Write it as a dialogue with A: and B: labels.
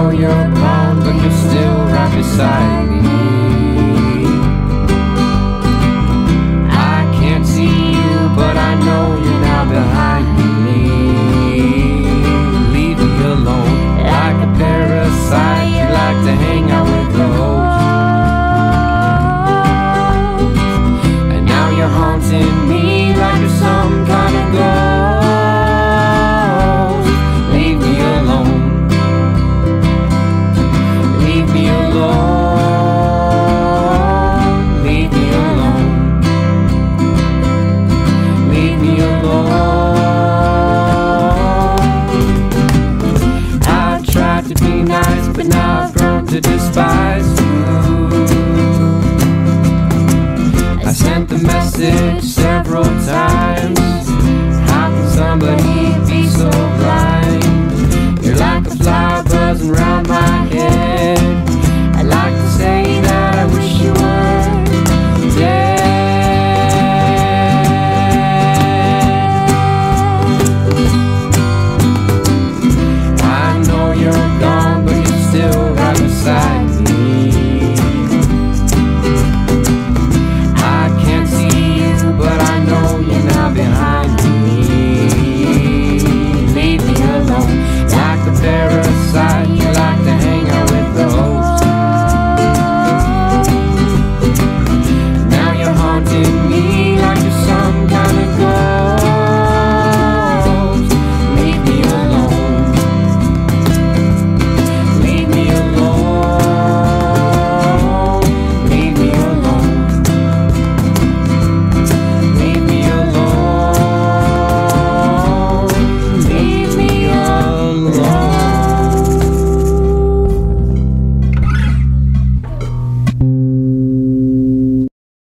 A: know you're gone, but you're still right beside me. I can't see you, but I know you're now behind me. Leave me alone, like a parasite. You like to hang out with the hoes, and now you're haunting me like you're some kind of ghost. Leave me alone. Leave me alone. Leave me alone. Leave me alone. I tried to be nice, but now